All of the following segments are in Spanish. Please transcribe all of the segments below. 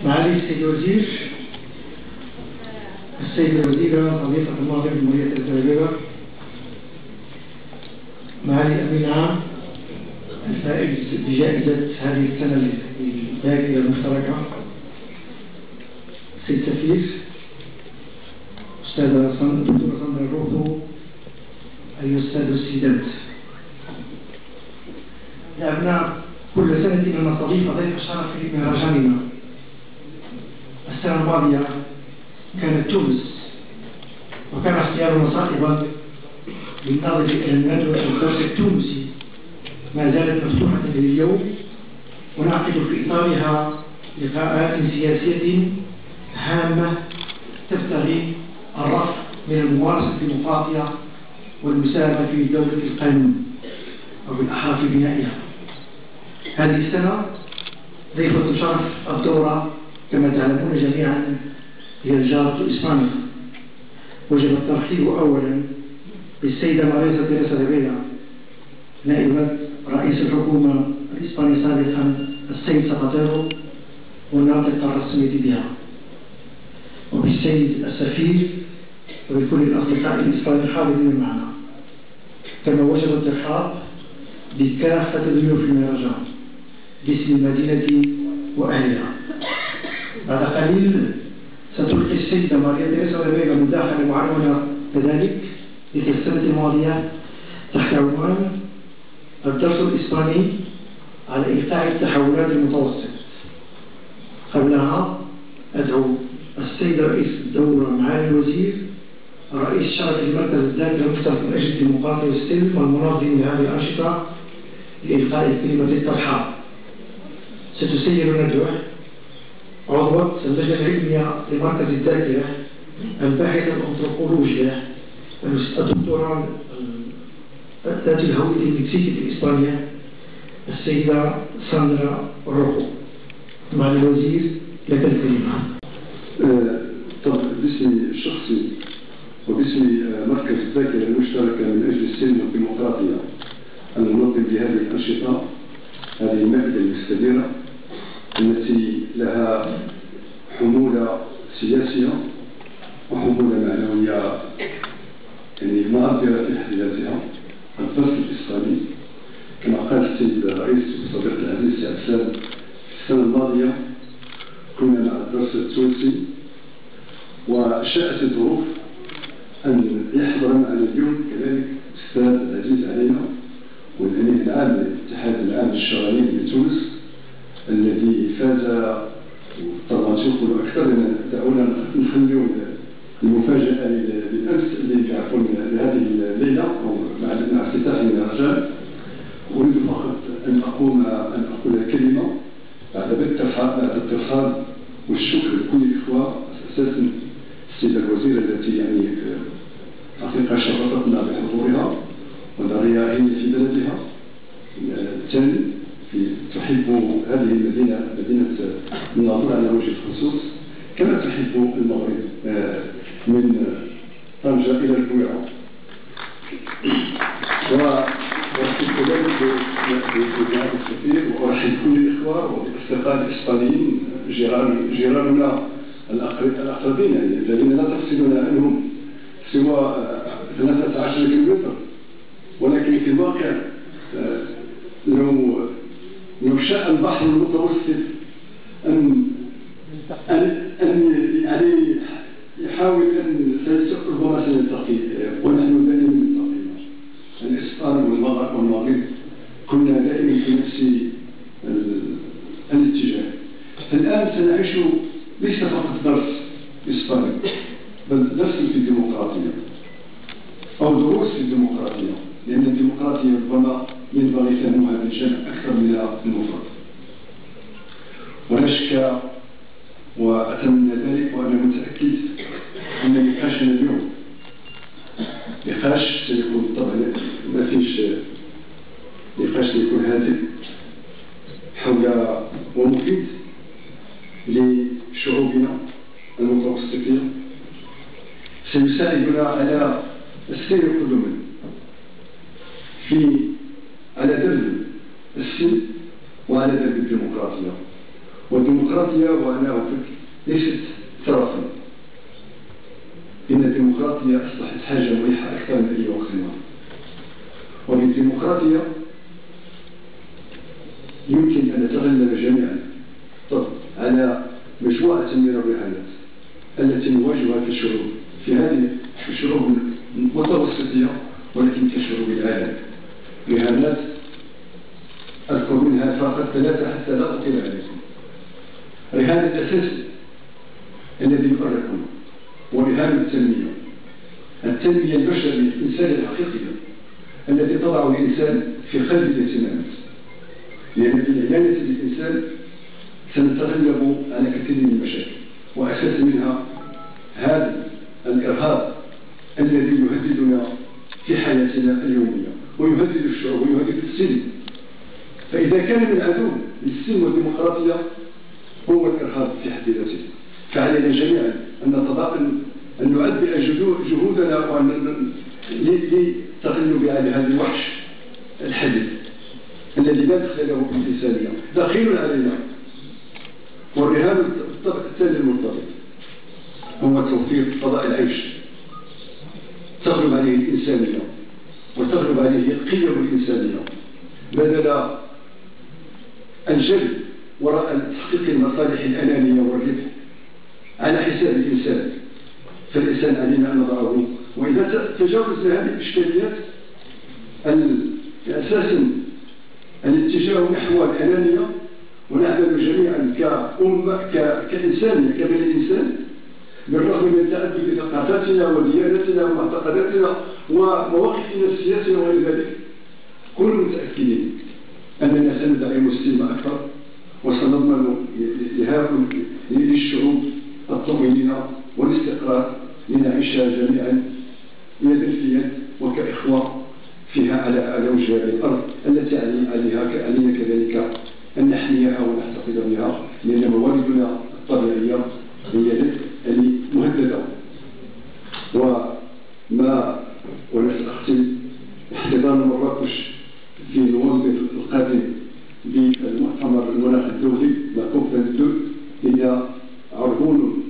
معالي السيد الوزير، السيدة الوزيرة صديقة الماضي جمهورية الزرابيبة، معالي الأمين العام الفائز بجائزة هذه السنة الباقية المشتركة، السيد سفير أستاذة دكتورة ساندرا الروحو، أيها السادة والسيدات، يا أبناء، كل سنة نستضيف ضيف الشرف في مهرجاننا. السنة الماضية كانت تونس، وكان اختيارنا صائبا بالنظر إلى الندوة الدرس التونسي ما زالت مفتوحة لليوم، ونعقد في إطارها لقاءات سياسية هامة تبتغي الرفع من الممارسة الديمقراطية والمساهمة في دولة القانون، أو بالأحرى في بنائها. هذه السنة ضيفة شرف الدورة كما تعلمون جميعا هي الجارة إسبانيا. وجب الترحيب أولا بالسيدة ماريزا تيريسا ريبيرا نائبة رئيس الحكومة الإسبانية سابقا السيد ساباتيرو والناطق الرسمي بها، وبالسيد السفير وبكل الأصدقاء الإسبان الحاضرين معنا. كما وجب الترحاب بكافة ضيوف المهرجان باسم المدينة وأهلها. بعد قليل ستلقي السيدة ماريا تيريسا ريبيرا مداخلة معنونة كذلك مثل السنة الماضية تحت عنوان الدرس الإسباني على إيقاع التحولات المتوسط. قبلها أدعو السيد رئيس الدورة معالي الوزير رئيس شرف المركز الذاتي المشترك من أجل الديمقراطية والسلم والمنظم لهذه الأنشطة لإلقاء كلمة الترحاب. ستسير الندوة عضوة اللجنة العلمية لمركز الذاكرة الباحثة الأنثروبولوجية الدكتوراه ذات الهوية المكسيكية في إسبانيا السيدة ساندرا الروحو. معالي الوزير لك الكلمة. طبعا باسمي الشخصي وباسم مركز الذاكرة المشتركة من أجل السلم والديمقراطية المنظم لهذه الأنشطة، هذه المائدة المستديرة التي لها حمولة سياسية وحمولة معنوية يعني مؤثرة في حد ذاتها. الدرس الإسباني كما قال السيد الرئيس الصديق العزيز سي عبسان في السنة الماضية كنا مع الدرس التونسي، وشاءت الظروف أن يحضر معنا اليوم كذلك الأستاذ العزيز علينا والأمين العام للاتحاد العام للشغالين بتونس الذي فاز. طبعا يقولوا أكثر دعونا نخليو المفاجأة للأمس اللي عفوا لهذه الليلة أو مع افتتاح المهرجان. أريد فقط أن أقول كلمة بعد الترحاب والشكر لكل الإخوة، أساسا السيدة الوزيرة التي يعني حقيقة شرفتنا بحضورها ونراها هي في بلدها الثاني تحب هذه المدينة، مدينة الناظور على وجه الخصوص، كما تحب المغرب من طنجة إلى البويرة. وأرحب كذلك بجناب السفير، وأرحب كل الإخوة والأصدقاء الإسبانيين جيراننا الأقربين يعني الذين لا تفصلنا عنهم سوى 13 كيلومتر، ولكن في الواقع لو شاء البحر المتوسط أن يعني يحاول أن ربما سنلتقي، ونحن دائما نلتقي. الإسبان والمغرب كنا دائما في نفس الاتجاه. الآن سنعيش ليس فقط درس إسباني بل درس في الديمقراطية أو دروس في الديمقراطية، لأن الديمقراطية ربما ينبغي فهمها بالجمع أكثر من المفرد. ولا شك وأتمنى ذلك وأنا متأكد أن نقاشنا اليوم نقاش سيكون طبعا ما فيش نقاش سيكون هادئ حول ومفيد لشعوبنا المتوسطية، سيساعدنا على السير قدما على درب السلم وعلى درب الديمقراطية. والديمقراطية وأنا أوفق ليست ترفا، إن الديمقراطية أصبحت حاجة مريحة أكثر من أي وقت مضى. وبالديمقراطية يمكن أن نتغلب جميعا على مجموعة من الرهانات التي نواجهها كشعوب في هذه الشعوب المتوسطية، ولكن كشعوب العالم. رهانات أذكر منها فقط 3 حتى لا أطيل عليكم. رهان الأساسي الذي يؤرقنا ورهان التنمية البشرية الإنسانية الحقيقية التي تضع الإنسان في قلب الاهتمامات، لأن بالعناية بالإنسان سنتغلب على كثير من المشاكل، وأساس منها هذا الإرهاب الذي يهددنا في حياتنا اليومية ويهدد الشعوب ويهدد السلم. فإذا كان من عدو للسلم والديمقراطية هو الإرهاب في حد ذاته، فعلينا جميعا أن نعبئ جهودنا للتغلب على هذا الوحش الحديث الذي لا دخل له بالإنسانية، دخيل علينا. والرهان الطبق الثاني المرتبط هو توفير فضاء العيش تغلب عليه الإنسانية وتغلب عليه القيم الإنسانية، بدل الجلب وراء تحقيق المصالح الأنانية والربح على حساب الإنسان. فالإنسان علينا أن نضعه، وإذا تجاوزنا هذه الإشكاليات أساسا الاتجاه نحو الأنانية ونعمل جميعا كأمة كإنسانية كبني الإنسان بالرغم من تعدد ثقافاتنا ودياناتنا ومعتقداتنا ومواقفنا السياسية وغير ذلك، كلنا متأكدين أننا سندعم السلم أكثر وسنضمن للشعوب الطمأنينة والاستقرار لنعيشها جميعا يدا في يد وكإخوة فيها على وجه الأرض التي علينا كذلك أن نحميها ونحتفظ بها، لأن مواردنا الطبيعية هي مهددة. ونستختم احتضان مراكش في نوفمبر القادم بالمؤتمر المناخ الدولي لكوب 22 هي عربون،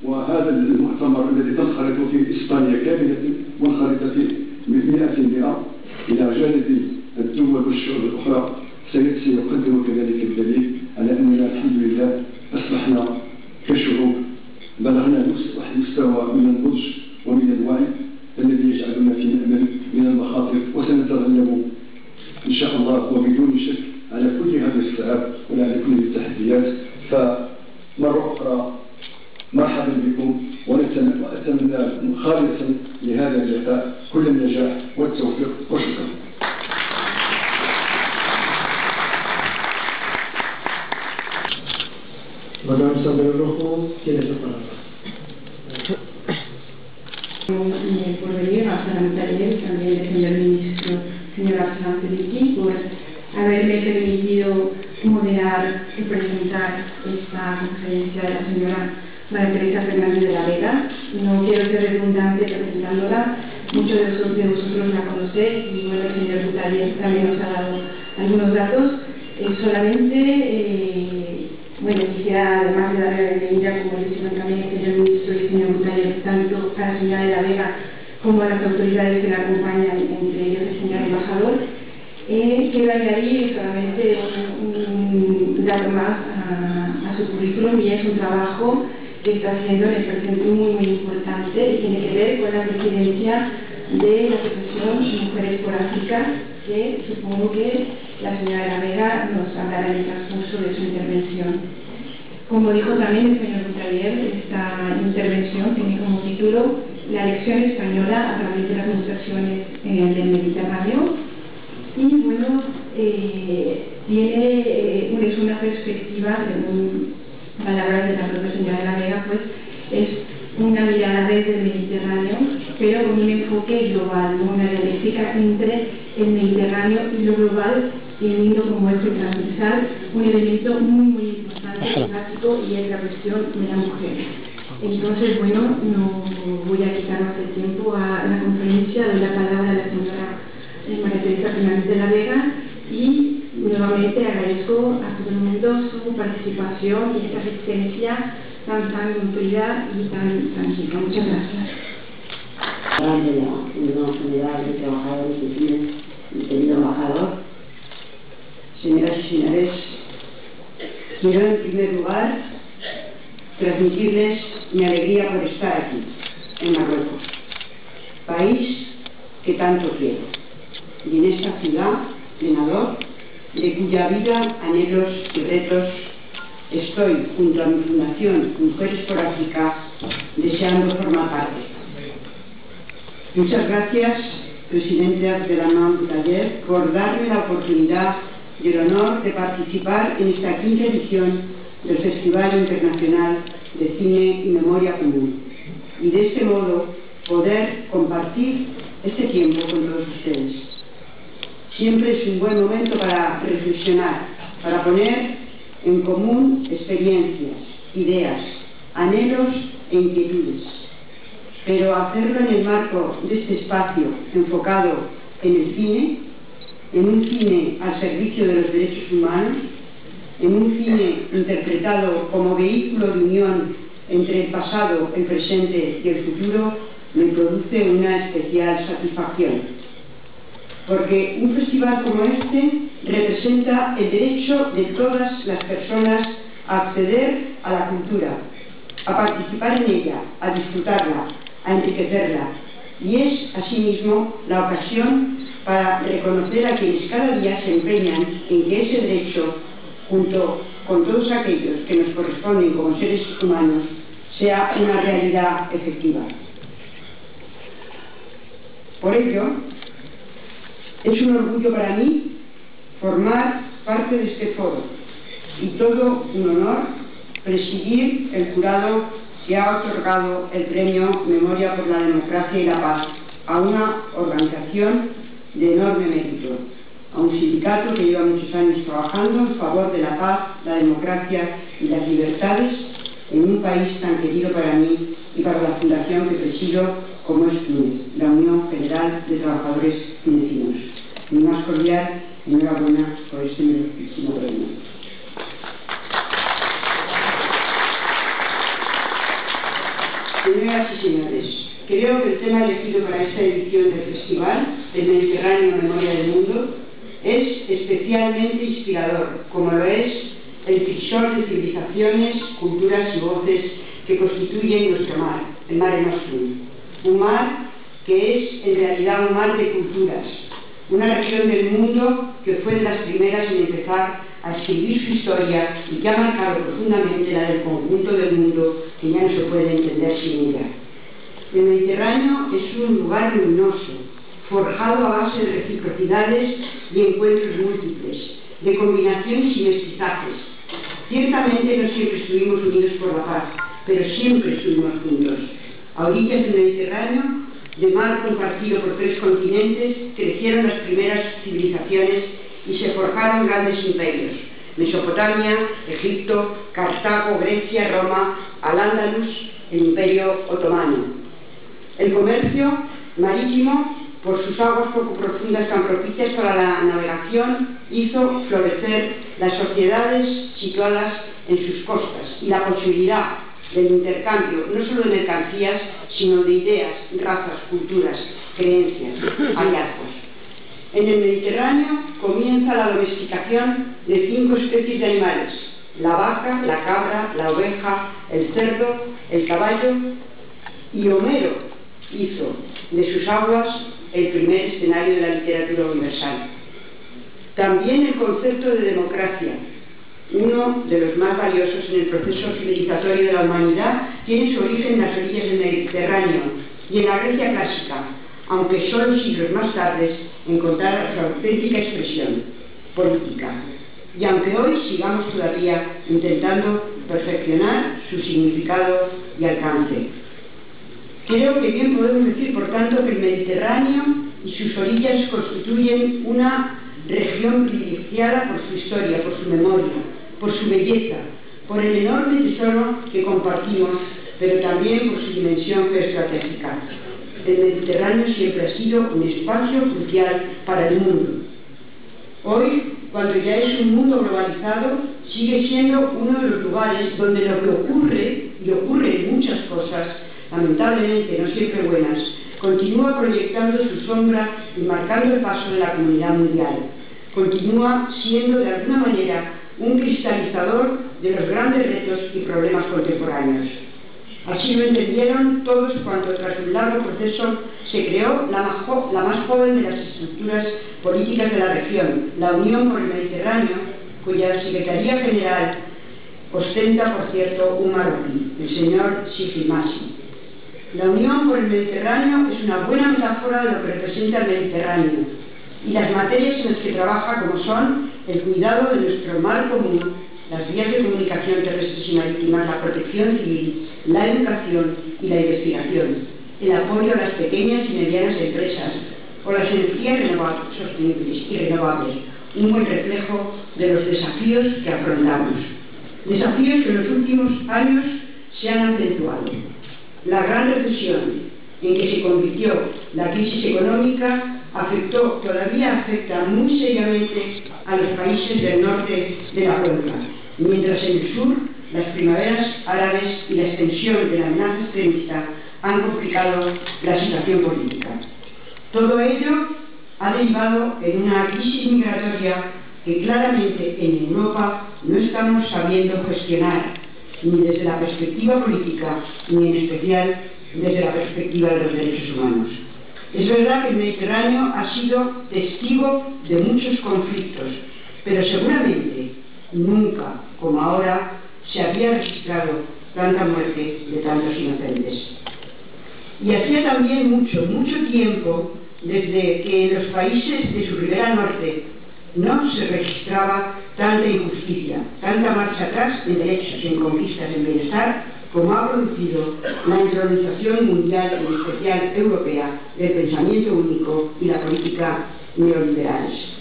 وهذا المؤتمر الذي تنخرط فيه إسبانيا كاملة منخرطة فيه 100% إلى جانب الدول والشعوب الأخرى، سيقدم كذلك الدليل على أننا الحمد لله أصبحنا كشعوب بلغنا مستوى من النضج ومن الوعي الذي يجعلنا في مأمن من المخاطر، وسنتغلب إن شاء الله وبدون شك على كل هذه الصعاب وعلى كل التحديات. فمرة أخرى مرحبا بكم، وأتمنى خالصا لهذا اللقاء كل النجاح والتوفيق وشكرا. Madame Sandra Rojo, tiene la palabra. Por venir a parlamentaria y también el señor ministro, señor Arslan Felici, por haberme permitido moderar y presentar esta conferencia de la señora María Teresa Fernández de la Vega. No quiero ser redundante presentándola, muchos de vosotros la conocéis y bueno, el señor Butalier también nos ha dado algunos datos. Bueno, quisiera además de darle la bienvenida, como le hicieron también el señor ministro y el señor Butalier, tanto a la señora de la Vega como a las autoridades que la acompañan, entre ellos el señor embajador. Quiero añadir solamente un dato más a su currículum, y es un trabajo que está haciendo en el presente muy importante y tiene que ver con la presidencia de la Asociación Mujeres por África, que supongo que la señora de la Vega nos hablará en el transcurso de su intervención. Como dijo también el señor Butalier, esta intervención tiene como título La elección española a través de las migraciones del Mediterráneo, y bueno, es una perspectiva, según palabras de la propia señora de la Vega, pues es una mirada desde el Mediterráneo, pero con un enfoque global, una dialéctica entre el Mediterráneo y lo global, teniendo como eje transversal un elemento muy importante y básico, y es la cuestión de la mujer. Entonces, bueno, no voy a quitar más el tiempo a la conferencia, doy la palabra a la señora María Teresa Fernández de la Vega, y nos nuevamente agradezco a todo el mundo su participación y esta asistencia tan nutrida y tan rica. Muchas gracias. De la Unión General de Trabajadores de Cine, mi querido embajador, señoras y señores, quiero en primer lugar transmitirles mi alegría por estar aquí, en Marruecos, país que tanto quiero, y en esta ciudad, Menador, de cuya vida, anhelos y retos estoy, junto a mi fundación Mujeres por África, deseando formar parte. Muchas gracias, presidenta de la NOM Taller, por darme la oportunidad y el honor de participar en esta quinta edición del Festival Internacional de Cine y Memoria Común, y de este modo poder compartir este tiempo con todos ustedes. Siempre es un buen momento para reflexionar, para poner en común experiencias, ideas, anhelos e inquietudes, pero hacerlo en el marco de este espacio enfocado en el cine, en un cine al servicio de los derechos humanos, en un cine interpretado como vehículo de unión entre el pasado, el presente y el futuro, me produce una especial satisfacción. Porque un festival como este representa el derecho de todas las personas a acceder a la cultura, a participar en ella, a disfrutarla, a enriquecerla, y es asimismo la ocasión para reconocer a quienes cada día se empeñan en que ese derecho, junto con todos aquellos que nos corresponden como seres humanos, sea una realidad efectiva. Por ello, es un orgullo para mí formar parte de este foro y todo un honor presidir el jurado que ha otorgado el premio Memoria por la Democracia y la Paz a una organización de enorme mérito, a un sindicato que lleva muchos años trabajando en favor de la paz, la democracia y las libertades en un país tan querido para mí y para la fundación que presido, como es CUNE, la Unión General de Trabajadores Tunecinos. Mi más cordial enhorabuena por este merecidísimo premio. Señoras y señores, creo que el tema elegido para esta edición del Festival, el Mediterráneo Memoria del Mundo, es especialmente inspirador, como lo es el crisol de civilizaciones, culturas y voces que constituyen nuestro mar, el Mare Nostrum. Un mar que es en realidad un mar de culturas, una región del mundo que fue de las primeras en empezar a escribir su historia y que ha marcado profundamente la del conjunto del mundo, que ya no se puede entender sin ella. El Mediterráneo es un lugar luminoso, forjado a base de reciprocidades y encuentros múltiples, de combinaciones y mestizajes. Ciertamente no siempre estuvimos unidos por la paz, pero siempre estuvimos juntos. A orillas del Mediterráneo, de mar compartido por 3 continentes, crecieron las primeras civilizaciones y se forjaron grandes imperios: Mesopotamia, Egipto, Cartago, Grecia, Roma, Al-Ándalus, el Imperio Otomano. El comercio marítimo, por sus aguas poco profundas tan propicias para la navegación, hizo florecer las sociedades situadas en sus costas y la posibilidad del intercambio no solo de mercancías, sino de ideas, razas, culturas, creencias, hallazgos. En el Mediterráneo comienza la domesticación de 5 especies de animales: la vaca, la cabra, la oveja, el cerdo, el caballo, y Homero hizo de sus aguas el primer escenario de la literatura universal. También el concepto de democracia, uno de los más valiosos en el proceso civilizatorio de la humanidad, tiene su origen en las orillas del Mediterráneo y en la Grecia clásica, aunque solo siglos más tarde encontrara su auténtica expresión política, y aunque hoy sigamos todavía intentando perfeccionar su significado y alcance. Creo que bien podemos decir, por tanto, que el Mediterráneo y sus orillas constituyen una región privilegiada por su historia, por su memoria, por su belleza, por el enorme tesoro que compartimos, pero también por su dimensión geoestratégica. El Mediterráneo siempre ha sido un espacio crucial para el mundo. Hoy cuando ya es un mundo globalizado, sigue siendo uno de los lugares donde lo que ocurre, y ocurren muchas cosas, lamentablemente no siempre buenas, continúa proyectando su sombra y marcando el paso de la comunidad mundial. Continúa siendo de alguna manera un cristalizador de los grandes retos y problemas contemporáneos. Así lo entendieron todos cuando tras un largo proceso se creó la más joven de las estructuras políticas de la región, la Unión por el Mediterráneo, cuya Secretaría General ostenta, por cierto, un marroquí, el señor Sifi Massi. La Unión por el Mediterráneo es una buena metáfora de lo que representa el Mediterráneo y las materias en las que trabaja, como son el cuidado de nuestro mar común, las vías de comunicación terrestres y marítimas, la protección civil, la educación y la investigación, el apoyo a las pequeñas y medianas empresas o las energías sostenibles y renovables, un buen reflejo de los desafíos que afrontamos. Desafíos que en los últimos años se han acentuado. La gran recesión en que se convirtió la crisis económica todavía afecta muy seriamente a los países del norte de la cuenca, mientras en el sur las primaveras árabes y la extensión de la amenaza extremista han complicado la situación política. Todo ello ha derivado en una crisis migratoria que claramente en Europa no estamos sabiendo gestionar, ni desde la perspectiva política, ni en especial desde la perspectiva de los derechos humanos. Es verdad que el Mediterráneo ha sido testigo de muchos conflictos, pero seguramente nunca, como ahora, se había registrado tanta muerte de tantos inocentes. Y hacía también mucho tiempo desde que en los países de su ribera norte no se registraba tanta injusticia, tanta marcha atrás en derechos, en conquistas, en bienestar, como ha producido la intronización mundial, en especial europea, del pensamiento único y la política neoliberales.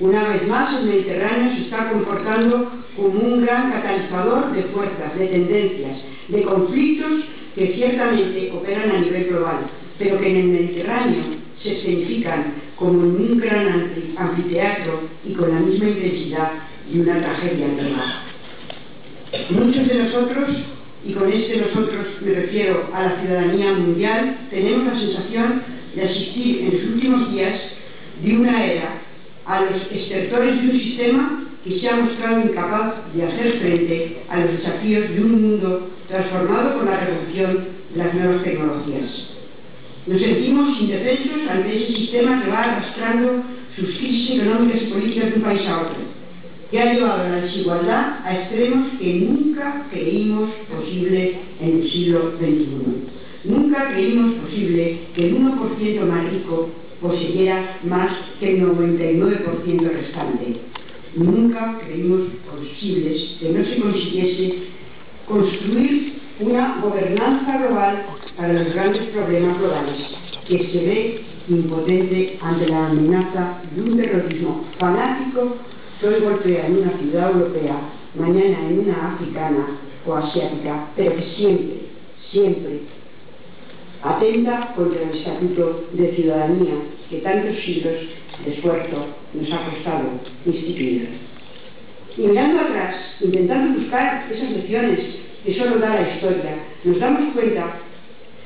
Una vez más, el Mediterráneo se está comportando como un gran catalizador de fuerzas, de tendencias, de conflictos que ciertamente operan a nivel global, pero que en el Mediterráneo se escenifican como en un gran anfiteatro y con la misma intensidad de una tragedia global. Muchos de nosotros, y con nosotros me refiero a la ciudadanía mundial, tenemos la sensación de asistir en los últimos días de una era a los estertores de un sistema que se ha mostrado incapaz de hacer frente a los desafíos de un mundo transformado por la revolución de las nuevas tecnologías. Nos sentimos indefensos ante ese sistema que va arrastrando sus crisis económicas y políticas de un país a otro, que ha llevado a la desigualdad a extremos que nunca creímos posible en el siglo XXI. Nunca creímos posible que el 1% más rico poseyera más que el 99% restante. Nunca creímos posibles que no se consiguiese construir una gobernanza global para los grandes problemas globales, que se ve impotente ante la amenaza de un terrorismo fanático que hoy golpea en una ciudad europea, mañana en una africana o asiática, pero que siempre atenta contra el estatuto de ciudadanía que tantos siglos de esfuerzo nos ha costado instituir. Y mirando atrás, intentando buscar esas lecciones que solo da la historia, nos damos cuenta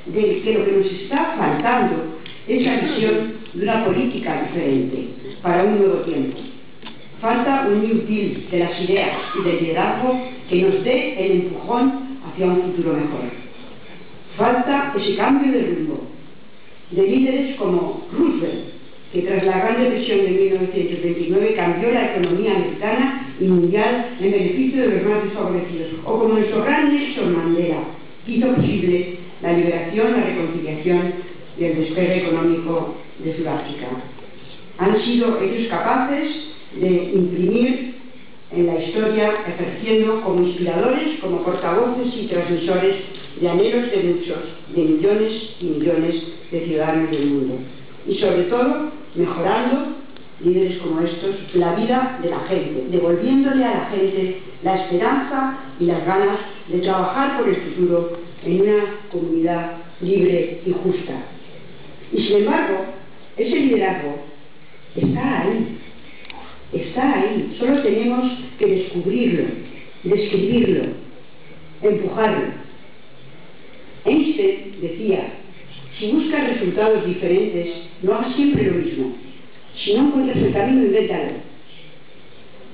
de que lo que nos está faltando es la visión de una política diferente para un nuevo tiempo. Falta un New Deal de las ideas y del liderazgo que nos dé el empujón hacia un futuro mejor. Falta ese cambio de rumbo de líderes como Roosevelt, que tras la Gran Depresión de 1929 cambió la economía americana y mundial en beneficio de los más desfavorecidos, o como nuestro gran Nelson Mandela, que hizo posible la liberación, la reconciliación y el despegue económico de Sudáfrica. Han sido ellos capaces de imprimir en la historia, ejerciendo como inspiradores, como portavoces y transmisores de anhelos de muchos, de millones y millones de ciudadanos del mundo. Y sobre todo, mejorando, líderes como estos, la vida de la gente, devolviéndole a la gente la esperanza y las ganas de trabajar por el futuro en una comunidad libre y justa. Y sin embargo, ese liderazgo está ahí. está ahí, solo tenemos que descubrirlo, describirlo, empujarlo. Einstein decía: si buscas resultados diferentes, no hagas siempre lo mismo. Si no encuentras el camino, invéntalo.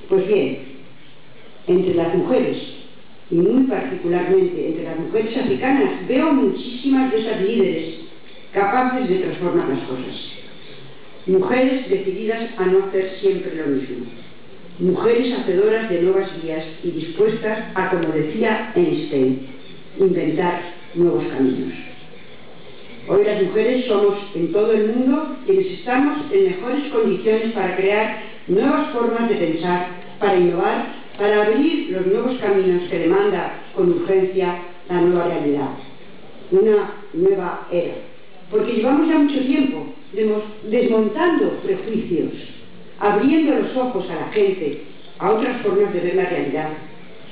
Pues bien, entre las mujeres, y muy particularmente entre las mujeres africanas, veo muchísimas de esas líderes capaces de transformar las cosas. Mujeres decididas a no hacer siempre lo mismo. Mujeres hacedoras de nuevas vías y dispuestas a, como decía Einstein, inventar nuevos caminos. Hoy las mujeres somos en todo el mundo quienes estamos en mejores condiciones para crear nuevas formas de pensar, para innovar, para abrir los nuevos caminos que demanda con urgencia la nueva realidad. Una nueva era. Porque llevamos ya mucho tiempo desmontando prejuicios, abriendo los ojos a la gente, a otras formas de ver la realidad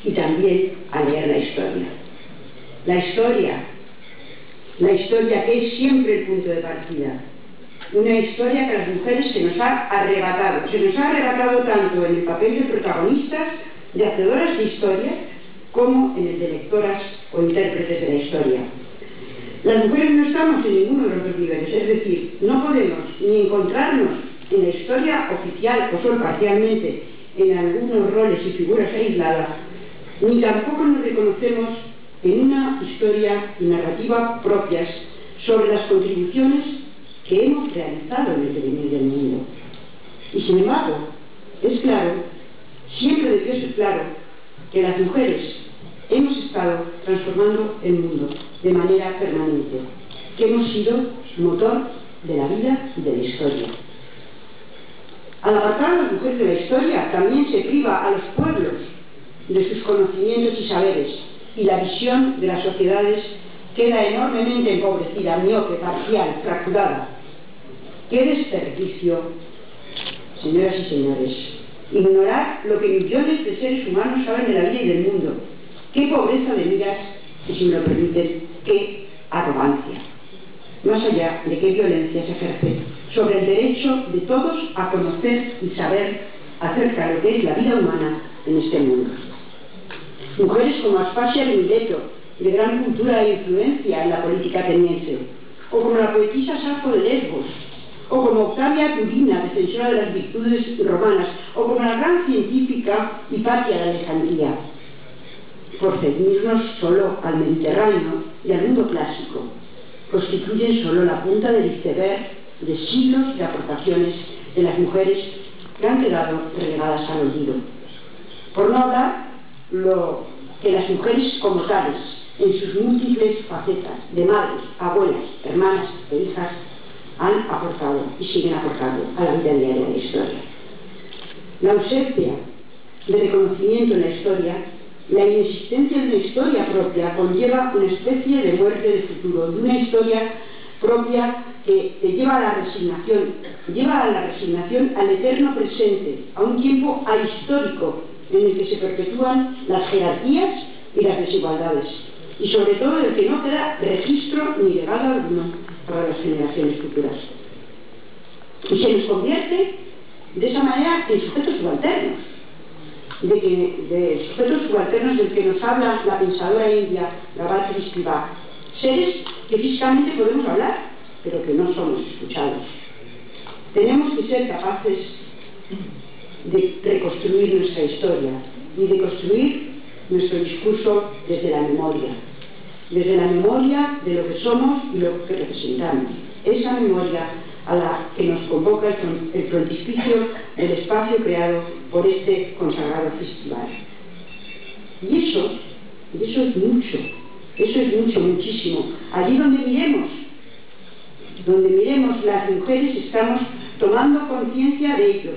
y también a leer la historia. La historia que es siempre el punto de partida. Una historia que a las mujeres se nos ha arrebatado tanto en el papel de protagonistas, de hacedoras de historia, como en el de lectoras o intérpretes de la historia. Las mujeres no estamos en ninguno de los dos niveles, es decir, no podemos ni encontrarnos en la historia oficial o solo parcialmente en algunos roles y figuras aisladas, ni tampoco nos reconocemos en una historia y narrativa propias sobre las contribuciones que hemos realizado en el devenir del mundo. Y sin embargo, es claro, siempre debió ser claro, que las mujeres hemos estado transformando el mundo de manera permanente, que hemos sido motor de la vida y de la historia. Al apartar a las mujeres de la historia, también se priva a los pueblos de sus conocimientos y saberes, y la visión de las sociedades queda enormemente empobrecida, miope, parcial, fracturada. ¡Qué desperdicio, señoras y señores! Ignorar lo que millones de seres humanos saben de la vida y del mundo. ¡Qué pobreza de miras! Y si me lo permiten, ¡qué arrogancia! Más allá de qué violencia se ejerce sobre el derecho de todos a conocer y saber acerca de lo que es la vida humana en este mundo. Mujeres como Aspasia de Mileto, de gran cultura e influencia en la política ateniense, o como la poetisa Safo de Lesbos, o como Octavia Turina, defensora de las virtudes romanas, o como la gran científica Hipatia de Alejandría, por ceñirnos solo al Mediterráneo y al mundo clásico, constituyen solo la punta del iceberg de siglos de aportaciones de las mujeres que han quedado relegadas al olvido. Por no hablar lo que las mujeres como tales, en sus múltiples facetas de madres, abuelas, hermanas e hijas, han aportado y siguen aportando a la vida diaria de la historia. La ausencia de reconocimiento en la historia, la inexistencia de una historia propia, conlleva una especie de muerte de futuro, de una historia propia que te lleva a la resignación al eterno presente, a un tiempo ahistórico en el que se perpetúan las jerarquías y las desigualdades, y sobre todo del que no queda registro ni legado alguno para las generaciones futuras. Y se nos convierte de esa manera en sujetos subalternos, de sujetos subalternos del que nos habla la pensadora india Gayatri Spivak, seres que físicamente podemos hablar, pero que no somos escuchados. Tenemos que ser capaces de reconstruir nuestra historia y de construir nuestro discurso desde la memoria de lo que somos y lo que representamos. Esa memoria a la que nos convoca el frontispicio del espacio creado por este consagrado festival. Y eso es mucho, muchísimo. Allí donde miremos las mujeres estamos tomando conciencia de ello.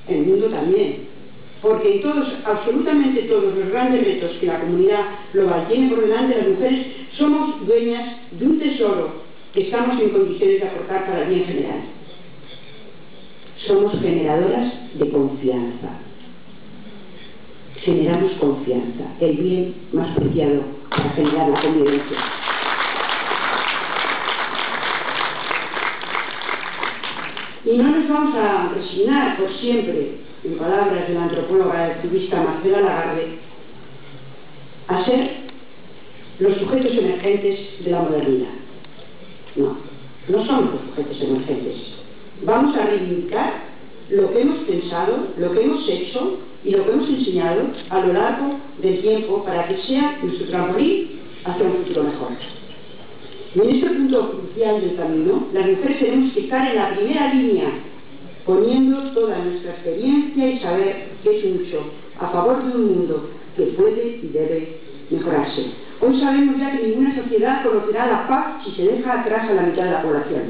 El mundo también. Porque en todos, absolutamente todos los grandes retos que la comunidad global tiene por delante, las mujeres somos dueñas de un tesoro que estamos en condiciones de aportar para el bien general. Somos generadoras de confianza. Generamos confianza, el bien más preciado para generar la convivencia. Y no nos vamos a resignar por siempre en palabras de la antropóloga y activista Marcela Lagarde, a ser los sujetos emergentes de la modernidad. No, no somos los sujetos emergentes. Vamos a reivindicar lo que hemos pensado, lo que hemos hecho y lo que hemos enseñado a lo largo del tiempo para que sea nuestro trampolín hacia un futuro mejor. Y en este punto crucial del camino, las mujeres tenemos que estar en la primera línea, poniendo toda nuestra experiencia y saber que es mucho a favor de un mundo que puede y debe mejorarse. Hoy sabemos ya que ninguna sociedad conocerá la paz si se deja atrás a la mitad de la población.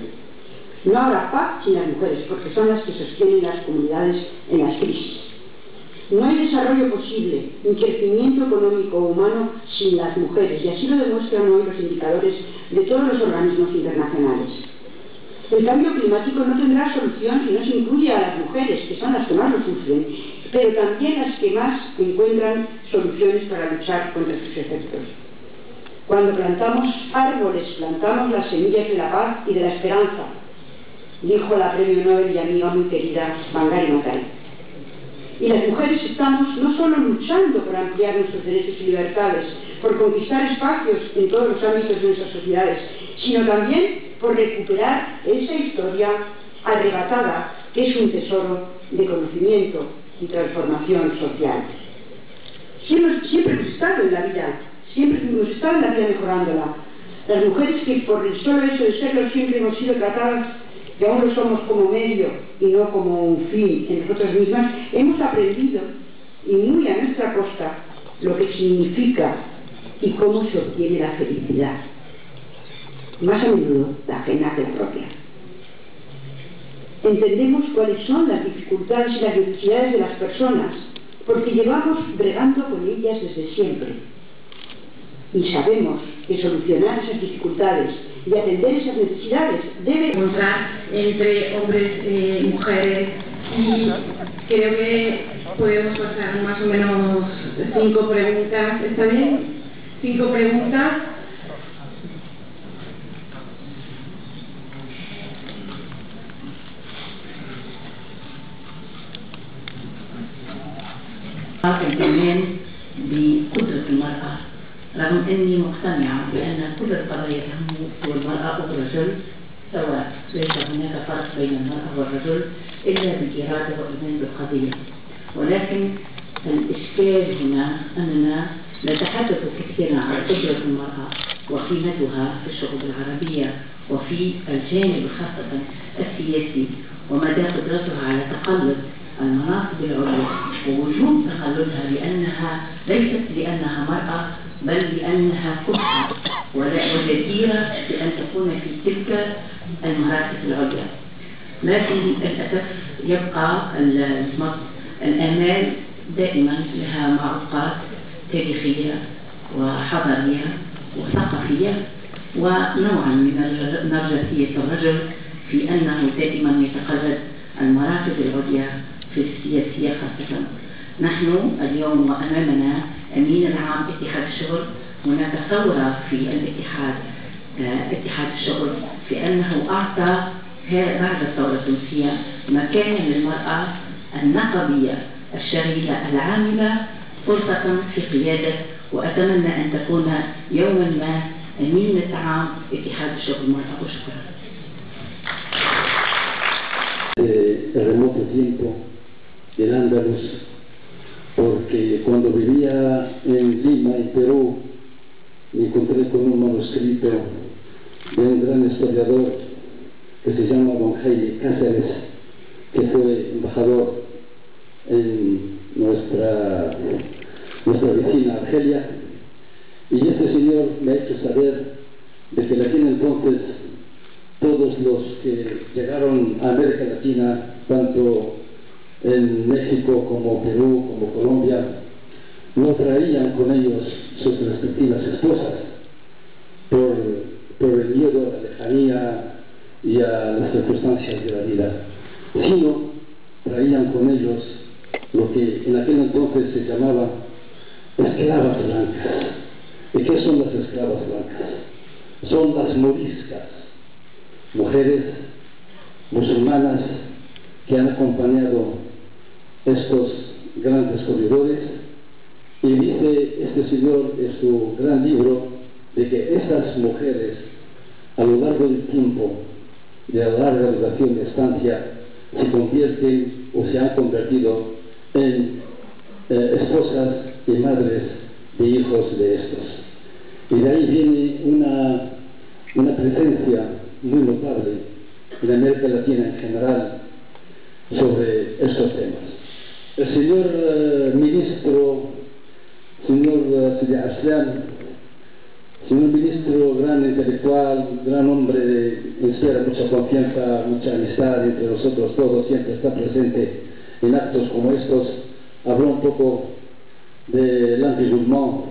No habrá paz sin las mujeres, porque son las que sostienen las comunidades en las crisis. No hay desarrollo posible, ni crecimiento económico o humano sin las mujeres, y así lo demuestran hoy los indicadores de todos los organismos internacionales. El cambio climático no tendrá solución si no se incluye a las mujeres, que son las que más lo sufren, pero también las que más encuentran soluciones para luchar contra sus efectos. Cuando plantamos árboles, plantamos las semillas de la paz y de la esperanza, dijo la premio Nobel y amiga muy querida Wangari Maathai. Y las mujeres estamos no solo luchando por ampliar nuestros derechos y libertades, por conquistar espacios en todos los ámbitos de nuestras sociedades, sino también por recuperar esa historia arrebatada que es un tesoro de conocimiento y transformación social. Siempre hemos estado en la vida, siempre hemos estado en la vida mejorándola. Las mujeres que por el solo hecho de serlo siempre hemos sido tratadas, que aún lo somos como medio y no como un fin en nosotras mismas, hemos aprendido, y muy a nuestra costa, lo que significa y cómo se obtiene la felicidad, más a menudo la ajena que la propia. Entendemos cuáles son las dificultades y las necesidades de las personas, porque llevamos bregando con ellas desde siempre. Y sabemos que solucionar esas dificultades y atender esas necesidades debe encontrar entre hombres y mujeres, y creo que podemos pasar más o menos 5 preguntas. ¿Está bien? 5 preguntas. كمان بقدرة المرأة، رغم أني مقتنعة بأن كل القضايا تهم المرأة والرجل، سواء ليس هناك فرق بين المرأة والرجل إلا بالإرادة والإيمان بالقضية. ولكن الإشكال هنا أننا نتحدث كثيرا عن قدرة المرأة وقيمتها في الشعوب العربية وفي الجانب خاصة السياسي، ومدى قدرتها على تقلد المناصب العليا ووجوب تقلدها لأنها ليست لأنها مرأة بل لأنها كفء وجديرة بأن تكون في تلك المراتب العليا. لكن للأسف يبقى الآمال دائما لها معوقات تاريخية وحضارية وثقافية ونوعا من نرجسية الرجل في أنه دائما يتقلد المراتب العليا في السياسية خاصة. نحن اليوم وأمامنا أمين العام اتحاد الشغل، هناك ثورة في الاتحاد اتحاد الشغل في أنه أعطى بعد الثورة التونسية مكانا للمرأة النقابية الشغيلة العاملة فرصة في قيادة، وأتمنى أن تكون يوما ما أمين العام اتحاد الشغل المرأة. وشكرا. El remoto tiempo del Andaluz, porque cuando vivía en Lima, en Perú, me encontré con un manuscrito de un gran historiador que se llama Don Jaime Cáceres, que fue embajador en nuestra vecina Argelia, y este señor me ha hecho saber de que en aquel entonces todos los que llegaron a América Latina, tanto en México como Perú, como Colombia, no traían con ellos sus respectivas esposas por el miedo a la lejanía y a las circunstancias de la vida, sino traían con ellos lo que en aquel entonces se llamaba esclavas blancas. ¿Y qué son las esclavas blancas? Son las moriscas, mujeres musulmanas que han acompañado estos grandes corredores, y dice este señor en su gran libro de que estas mujeres a lo largo del tiempo de la larga duración de estancia se convierten o se han convertido en esposas y madres de hijos de estos. Y de ahí viene una presencia muy notable en América Latina en general sobre estos temas. El señor ministro, señor Sidi Aslan, señor ministro, gran intelectual, gran hombre, inspira mucha confianza, mucha amistad entre nosotros todos, siempre está presente en actos como estos. Habló un poco del environnement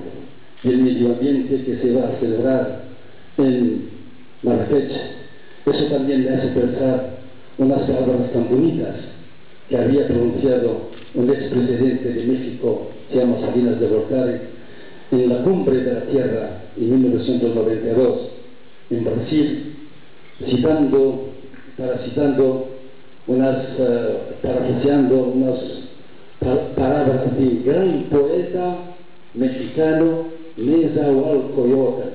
y el medio ambiente que se va a celebrar en Marrakech. Eso también le hace pensar unas palabras tan bonitas que había pronunciado un expresidente de México, se llama Salinas de Gortari, en la Cumbre de la Tierra en 1992 en Brasil, parafraseando unas palabras de gran poeta mexicano Nezahualcóyotl.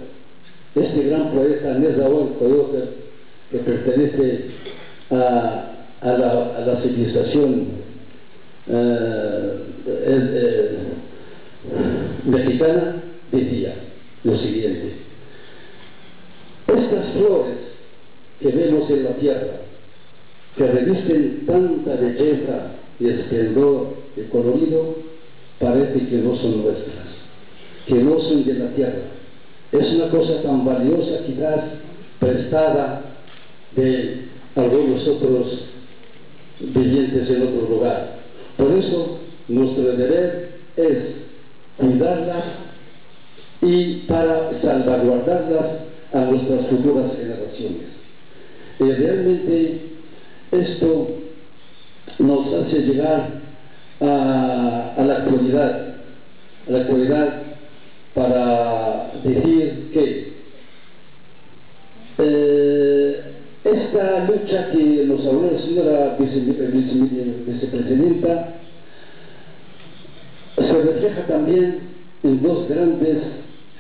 Este gran poeta Nezahualcóyotl, que pertenece a la civilización mexicana, decía lo siguiente: estas flores que vemos en la tierra, que revisten tanta belleza y esplendor y colorido, parece que no son nuestras, que no son de la tierra. Es una cosa tan valiosa, quizás prestada de algunos otros vivientes en otro lugar. Por eso nuestro deber es cuidarlas y para salvaguardarlas a nuestras futuras generaciones. Y realmente esto nos hace llegar a la actualidad para decir que esta lucha que nos habló la señora vicepresidenta se refleja también en dos grandes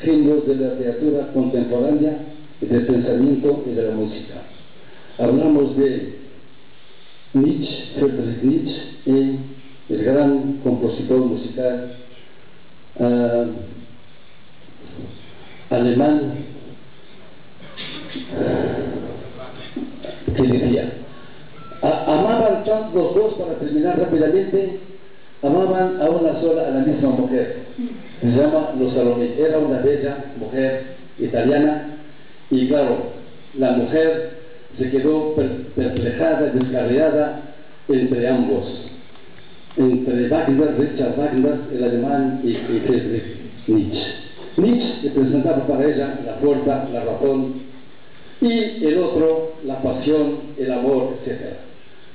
genios de la literatura contemporánea, del pensamiento y de la música. Hablamos de Nietzsche, Friedrich Nietzsche, y el gran compositor musical alemán, que decía, amaban tanto los dos, para terminar rápidamente, amaban a una sola, a la misma mujer, se llama Lo Salomé. Era una bella mujer italiana, y claro, la mujer se quedó perplejada, descarriada entre ambos, entre Wagner, Richard Wagner, el alemán, y Friedrich Nietzsche. Nietzsche representaba para ella la fuerza, la razón, y el otro la pasión, el amor, etc.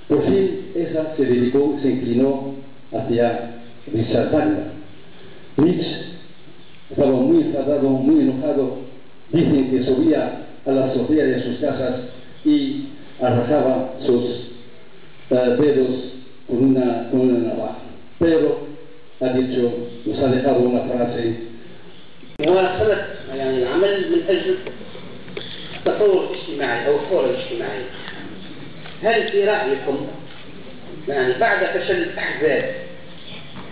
Por fin esa se dedicó, se inclinó hacia Richard Wagner. Nietzsche estaba muy enfadado, muy enojado. Dicen que subía a la azotea de sus casas y arrojaba sus dedos con una navaja. Pero ha dicho, nos ha dejado una frase: مواصلة يعني العمل من أجل التطور الاجتماعي أو الثورة الاجتماعية. هل في رأيكم يعني بعد فشل الأحزاب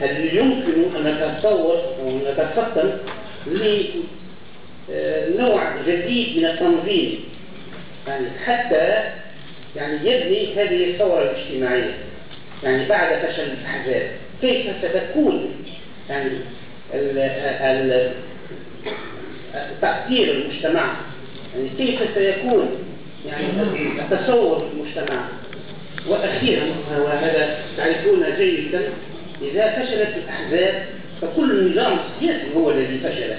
هل يمكن أن نتطور أو نتفطن لنوع جديد من التنظيم يعني حتى يعني يبني هذه الثورة الاجتماعية؟ يعني بعد فشل الأحزاب كيف ستكون يعني تأثير المجتمع، يعني كيف سيكون يعني تصور المجتمع؟ وأخيرا وهذا تعرفون جيدا، إذا فشلت الأحزاب فكل النظام السياسي هو الذي فشل.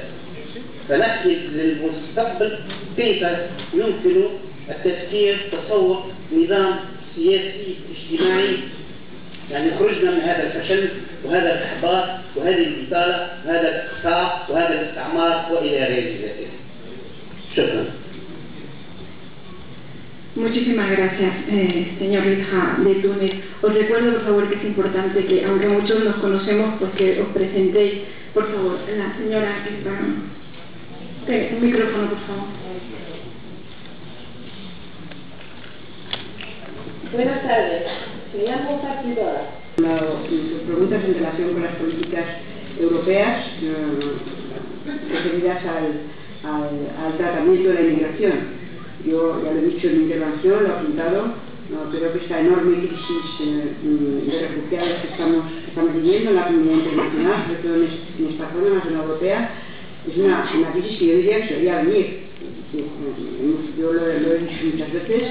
فنحكي للمستقبل كيف يمكن التفكير تصور نظام سياسي اجتماعي يعني خرجنا من هذا الفشل وهذا الإحباط وهذه البطالة وهذا الإقصاء وهذا الاستعمار وإلى غير ذلك. شكرا. Muchísimas gracias, señor Ilha de Túnez. Os recuerdo, por favor, que es importante que, aunque muchos nos conocemos, pues que os presentéis. Por favor, la señora que está... Un micrófono, por favor. Buenas tardes. Me llamo Fati Dora. Sus preguntas en relación con las políticas europeas referidas al tratamiento de la inmigración. Yo ya lo he dicho en mi intervención, lo he apuntado. Creo que esta enorme crisis de refugiados que estamos viviendo en la comunidad internacional, sobre todo en esta zona, en la zona europea, es una crisis que yo diría que se debería venir. Yo lo he dicho muchas veces,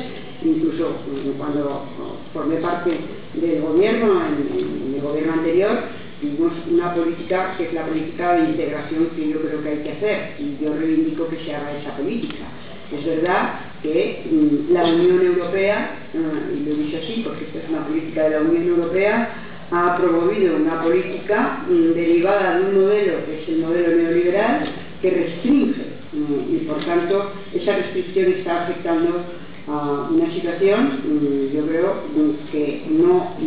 incluso cuando formé parte del gobierno, en el gobierno anterior, tuvimos una política que es la política de integración que yo creo que hay que hacer, y yo reivindico que se haga esa política. Es verdad que la Unión Europea, y lo he dicho así porque esta es una política de la Unión Europea, ha promovido una política derivada de un modelo que es el modelo neoliberal, que restringe, y por tanto esa restricción está afectando a una situación, yo creo, que no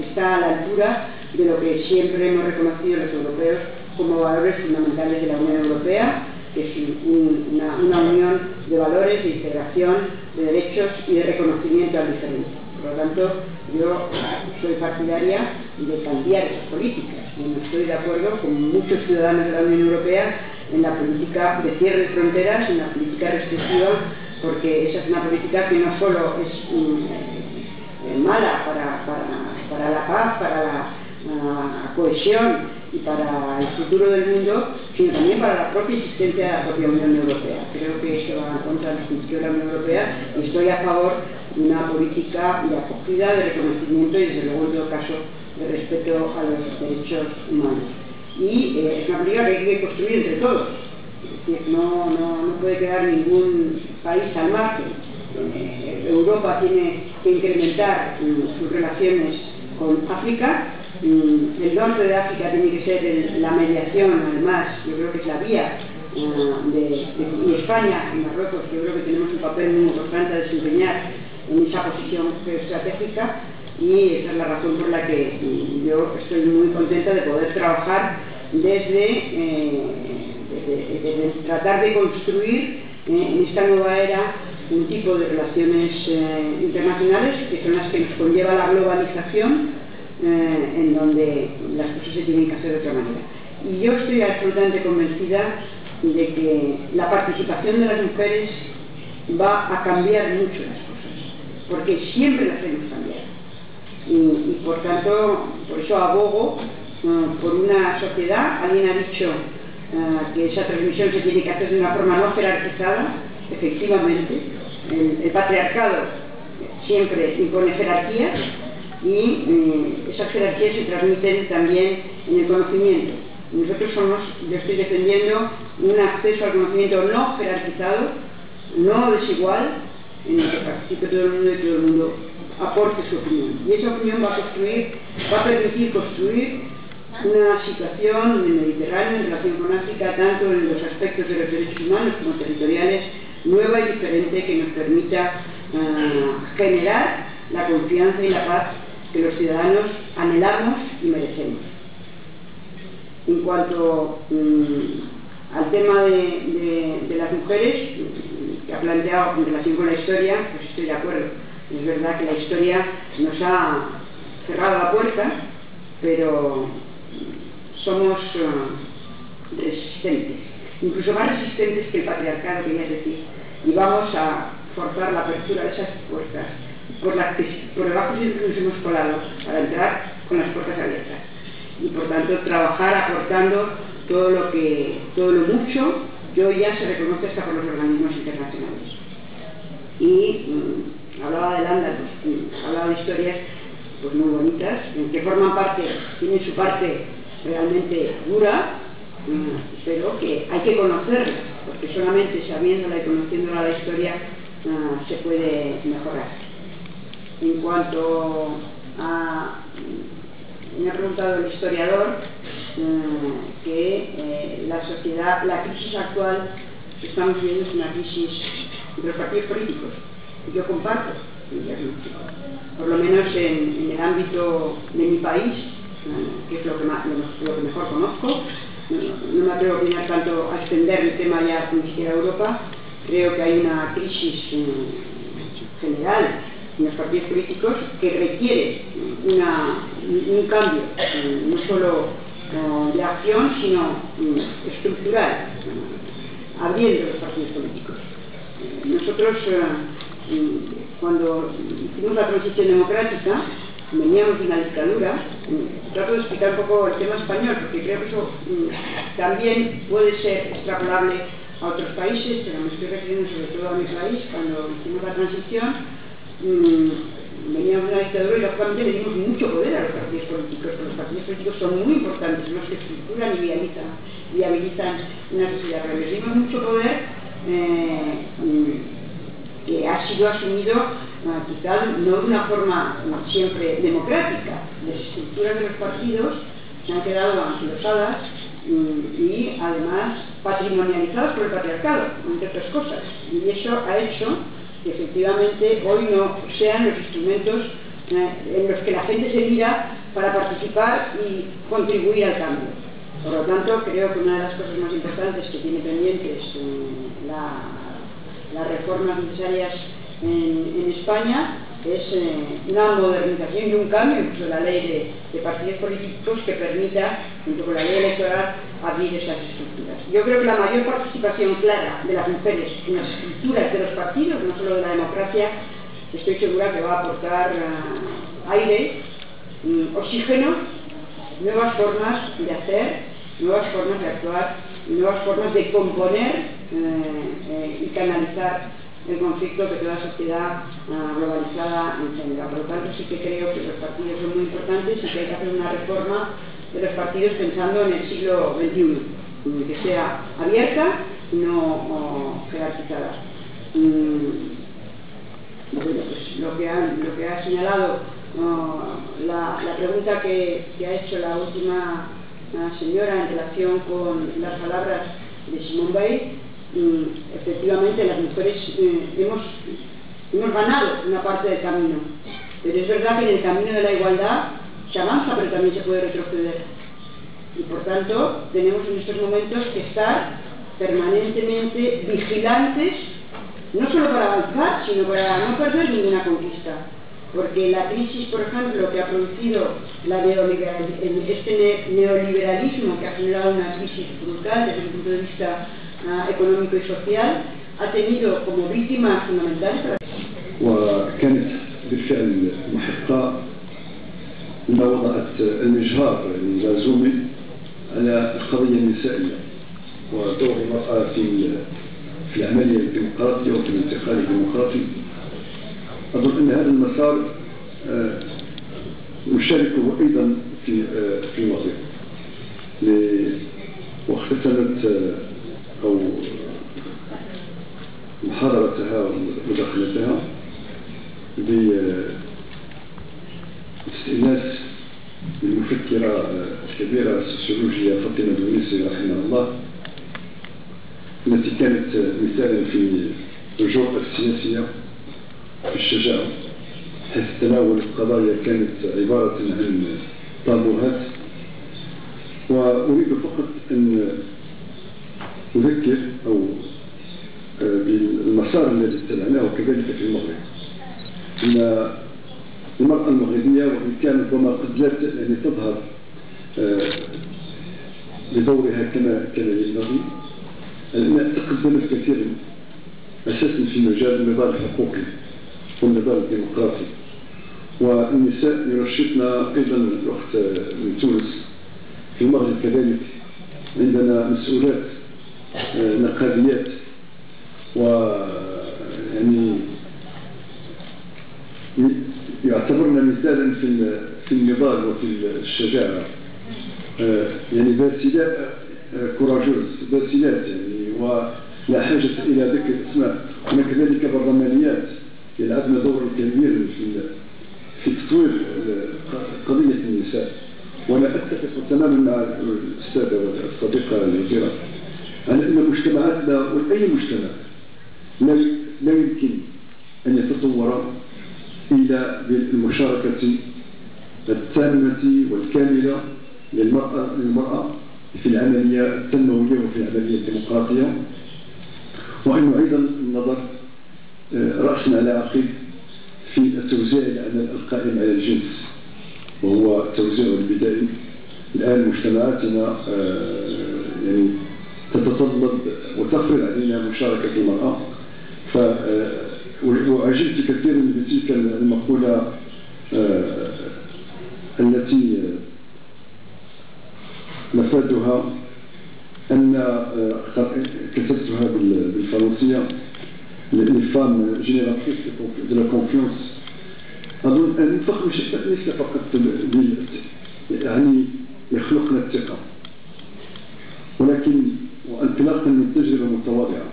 está a la altura de lo que siempre hemos reconocido los europeos como valores fundamentales de la Unión Europea, que es una unión de valores, de integración, de derechos y de reconocimiento al diferente. Por lo tanto, yo soy partidaria de cambiar esas políticas. Y no estoy de acuerdo con muchos ciudadanos de la Unión Europea en la política de cierre de fronteras, en la política restrictiva, porque esa es una política que no solo es mala para la paz, para la cohesión y para el futuro del mundo, sino también para la propia existencia de la propia Unión Europea. Creo que esto va en contra de la institución de la Unión Europea y estoy a favor de una política de acogida, de reconocimiento y, desde luego, en todo caso, de respeto a los derechos humanos. Y es una política que hay que construir entre todos. Es decir, no puede quedar ningún país al margen. Europa tiene que incrementar sus relaciones con África. El norte de África tiene que ser la mediación, además, yo creo que es la vía, y España y Marruecos, yo creo que tenemos un papel muy importante a desempeñar en esa posición estratégica, y esa es la razón por la que yo estoy muy contenta de poder trabajar desde tratar de construir en esta nueva era un tipo de relaciones internacionales que son las que nos conlleva la globalización, en donde las cosas se tienen que hacer de otra manera. Y yo estoy absolutamente convencida de que la participación de las mujeres va a cambiar mucho las cosas, porque siempre las hemos cambiado. Y por tanto, por eso abogo por una sociedad. Alguien ha dicho que esa transmisión se tiene que hacer de una forma no jerarquizada. Efectivamente, el patriarcado siempre impone jerarquías, y esas jerarquías se transmiten también en el conocimiento. Nosotros yo estoy defendiendo un acceso al conocimiento no jerarquizado, no desigual, en el que participe todo el mundo y todo el mundo aporte su opinión. Y esa opinión va a permitir construir una situación en el Mediterráneo en relación con África, tanto en los aspectos de los derechos humanos como territoriales, nueva y diferente, que nos permita generar la confianza y la paz que los ciudadanos anhelamos y merecemos. En cuanto al tema de las mujeres que ha planteado en relación con la historia, pues estoy de acuerdo. Es verdad que la historia nos ha cerrado la puerta, pero somos resistentes, incluso más resistentes que el patriarcado, quería decir, y vamos a forzar la apertura de esas puertas por debajo siempre nos hemos colado para entrar con las puertas abiertas, y por tanto trabajar aportando todo lo mucho que hoy ya se reconoce hasta por los organismos internacionales. Y hablaba de Al-Ándalus, hablaba de historias pues muy bonitas, que forman parte, tienen su parte realmente dura, pero que hay que conocerla, porque solamente sabiéndola y conociéndola la historia se puede mejorar. En cuanto a... me ha preguntado el historiador que la crisis actual que estamos viviendo es una crisis de los partidos políticos. Yo comparto diagnóstico. Por lo menos en el ámbito de mi país, que es lo que mejor conozco, no me atrevo a opinar tanto, a extender el tema ya ni siquiera a Europa. Creo que hay una crisis general en los partidos políticos que requiere un cambio, no solo de acción, sino estructural, abriendo los partidos políticos. Nosotros, cuando hicimos la transición democrática, veníamos de una dictadura. Trato de explicar un poco el tema español, porque creo que eso también puede ser extrapolable a otros países, pero me estoy refiriendo sobre todo a mi país. Cuando hicimos la transición, veníamos de una dictadura y lógicamente le dimos mucho poder a los partidos políticos, porque los partidos políticos son muy importantes, son los que estructuran y viabilizan una sociedad. Pero les dimos mucho poder que ha sido asumido quizás no de una forma siempre democrática. Las estructuras de los partidos se han quedado anquilosadas y además patrimonializadas por el patriarcado, entre otras cosas. Y eso ha hecho que efectivamente hoy no sean los instrumentos en los que la gente se mira para participar y contribuir al cambio. Por lo tanto, creo que una de las cosas más importantes que tiene pendientes las reformas necesarias en España es una modernización y un cambio, incluso la ley de partidos políticos, que permita, junto con la ley electoral, abrir esas estructuras. Yo creo que la mayor participación clara de las mujeres en las estructuras de los partidos, no solo de la democracia, estoy segura que va a aportar aire, oxígeno, nuevas formas de hacer, nuevas formas de actuar, nuevas formas de componer y canalizar el conflicto que toda sociedad globalizada genera. Por lo tanto, sí que creo que los partidos son muy importantes y que hay que hacer una reforma de los partidos pensando en el siglo XXI, que sea abierta y no jerarquizada. Bueno, pues lo que ha señalado la pregunta que ha hecho la última señora en relación con las palabras de Simone Weil, efectivamente las mujeres hemos ganado una parte del camino, pero es verdad que en el camino de la igualdad se avanza, pero también se puede retroceder, y por tanto tenemos en estos momentos que estar permanentemente vigilantes, no solo para avanzar, sino para no perder ninguna conquista, porque la crisis, por ejemplo, que ha producido este neoliberalismo, que ha generado una crisis brutal desde el punto de vista económico y social, ha tenido como víctimas fundamentales وكانت بالفعل محقة لما وضعت المجهر اللازومي على القضية النسائية ودور المرأة في العملية الديمقراطية وفي الانتقال الديمقراطي. أظن أن هذا المسار نشاركه أيضا في المغرب، واختتمت أو محاضرتها ومداخلتها باستئناس المفكرة الكبيرة السوسيولوجية فاطمة الدونيسي رحمها الله، التي كانت مثالا في الجرأة السياسية، في الشجاعة، حيث تناول القضايا كانت عبارة عن طابوهات. وأريد فقط أن أذكر أو بالمسار الذي اتبعناه كذلك في المغرب، أن المرأة المغربية وإن كانت ربما قد لا يعني تظهر بدورها كما كان ينبغي، أنها تقدمت كثيرا أساسا في مجال النضال الحقوقي والنضال الديمقراطي. والنساء يرشدنا أيضا الأخت من تونس، في المغرب كذلك عندنا مسؤولات نقابيات ويعني يعتبرنا مثالا في النضال وفي الشجاعة، يعني باسلات كوراجوز، باسلات يعني، ولا حاجة إلى ذكر اسماء. هناك كذلك برلمانيات يلعبن دورا كبيرا في تطوير قضية النساء. وأنا أتفق تماما مع الأستاذة والصديقة الوزيرة على أن مجتمعاتنا وأي مجتمع لا يمكن أن يتطور إلى المشاركة التامة والكاملة للمرأة في العملية التنموية وفي العملية الديمقراطية، وأن نعيد النظر رأسا على عقب في التوزيع العمل القائم على الجنس، وهو التوزيع البدائي. الآن مجتمعاتنا يعني تتطلب وتفرض علينا مشاركة المرأة، وعجبت كثيرا بتلك المقولة التي مفادها أن كتبتها بالفرنسية les femmes génératrices de la confiance. أظن أن الفقر ليس فقط يعني يخلقنا الثقة، ولكن وانطلاقا من تجربة متواضعة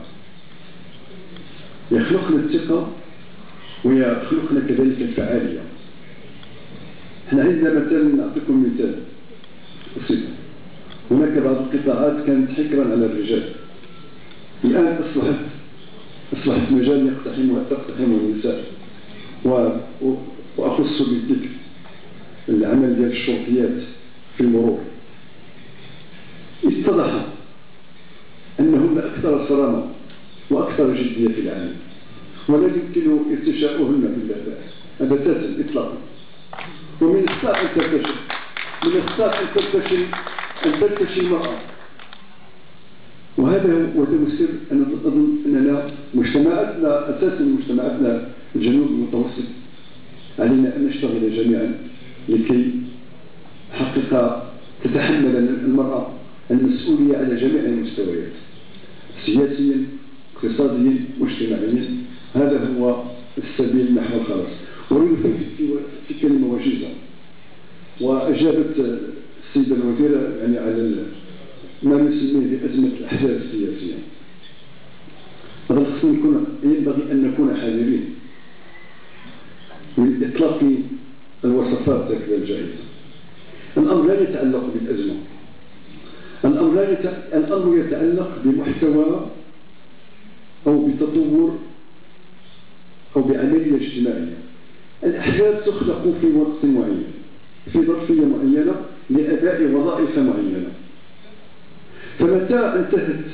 يخلقنا الثقة ويخلقنا كذلك الفعالية. احنا عندنا مثلا، نعطيكم مثال بسيط. هناك بعض القطاعات كانت حكرا على الرجال، الآن أصبحت مجال تقتحمه النساء، وأخص بالذكر العمل ديال الشرطيات في المرور. اتضح أنهن أكثر صرامة وأكثر جدية في العمل، ولا يمكن ارتشاؤهن بلا بأس أبدا إطلاقا. ومن الصعب أن ترتشي المرأة، وهذا هو السر. أنا أظن أننا مجتمعاتنا أساسا مجتمعاتنا الجنوب المتوسط علينا أن نشتغل جميعا لكي حقيقة تتحمل المرأة المسؤولية على جميع المستويات، سياسيا اقتصاديا مجتمعيا. هذا هو السبيل نحو الخلاص. أريد في كلمة وجيزة، وأجابت السيدة الوزيرة يعني على ما نسميه بأزمة الأحزاب السياسية. هذا ينبغي أن نكون حذرين من إطلاق الوصفات ذات الجائزة. الأمر لا يتعلق بالأزمة، الأمر يتعلق بمحتوى أو بتطور أو بعملية اجتماعية. الأحزاب تخلق في وقت معين، في ظرفية معينة، لأداء وظائف معينة. فمتى انتهت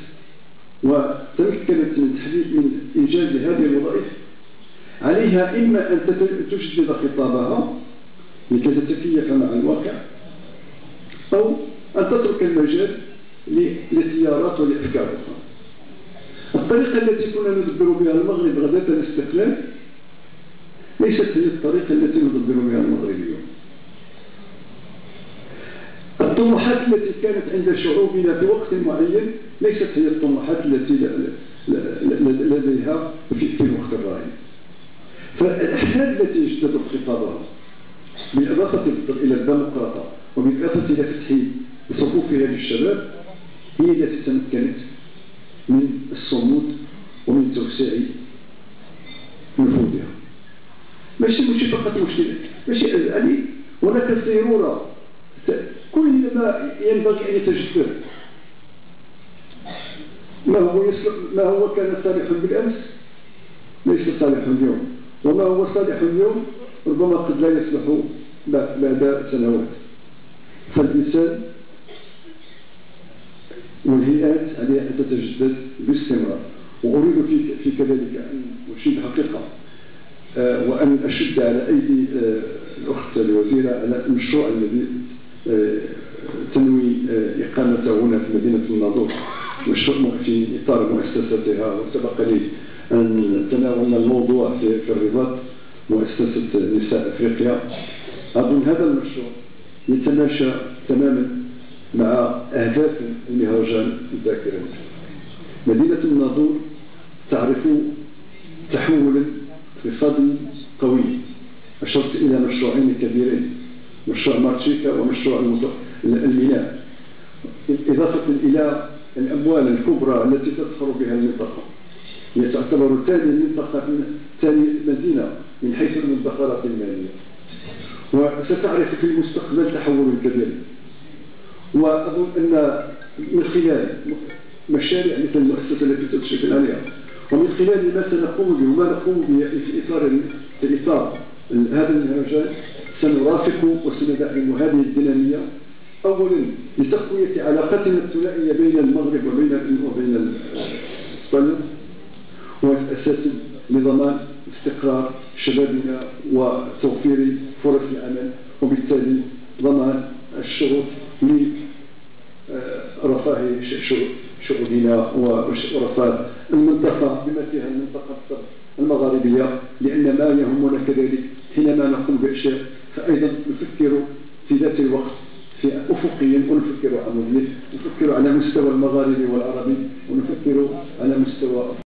وتمكنت من إنجاز هذه الوظائف، عليها إما أن تجدد خطابها لكي تتكيف مع الواقع، أو أن تترك المجال لتيارات ولأفكار أخرى. الطريقة التي كنا ندبر بها المغرب غداة الاستقلال ليست هي الطريقة التي ندبر بها المغرب اليوم. الطموحات التي كانت عند شعوبنا في وقت معين ليست هي الطموحات التي لديها في الوقت الراهن. فالأحزاب التي اجتدت خطابها بالإضافة إلى الديمقراطية وبالإضافة إلى فتح صفوفها للشباب هي التي تمكنت من الصمود ومن توسيع نفوذها. ماشي فقط مشكلة، ماشي يعني هناك سيرورة كل ما ينبغي أن يتجدد. ما هو كان صالح بالأمس ليس صالح اليوم، وما هو صالح اليوم ربما قد لا يصلح بعد سنوات. فالإنسان والهيئات عليها أن تتجدد باستمرار. وأريد في كذلك أن أشيد حقيقة وأن أشد على أيدي الأخت الوزيرة على المشروع الذي تنوي إقامته هنا في مدينة الناظور، مشروع في إطار مؤسستها. وسبق لي أن تناولنا الموضوع في الرباط مؤسسة نساء أفريقيا. أظن هذا المشروع يتماشى تماما مع أهداف المهرجان الذاكرة. مدينة الناظور تعرف تحولا اقتصادي قوي. أشرت إلى مشروعين كبيرين، مشروع مارتشيكا ومشروع الميناء، إضافة إلى الأموال الكبرى التي تدخل بها المنطقة. هي تعتبر ثاني مدينة من حيث المدخرات المالية، وستعرف في المستقبل تحول كبير. وأظن أن من خلال مشاريع مثل المؤسسة التي تشرف عليها، ومن خلال ما سنقوم به وما نقوم به في إطار هذا المهرجان سنرافق وسندعم هذه الدينامية أولا لتقوية علاقتنا الثنائية بين المغرب وبين اسبانيا، وأساسا لضمان استقرار شبابنا وتوفير فرص العمل، وبالتالي ضمان الشروط لرفاه شعوبنا ورفاه المنطقة بما فيها المنطقة المغاربية، لأن ما يهمنا كذلك حينما نقوم بأشياء فأيضا نفكر في ذات الوقت أفقيا، ونفكر عموديا، نفكر على مستوى المغاربي والعربي، ونفكر على مستوى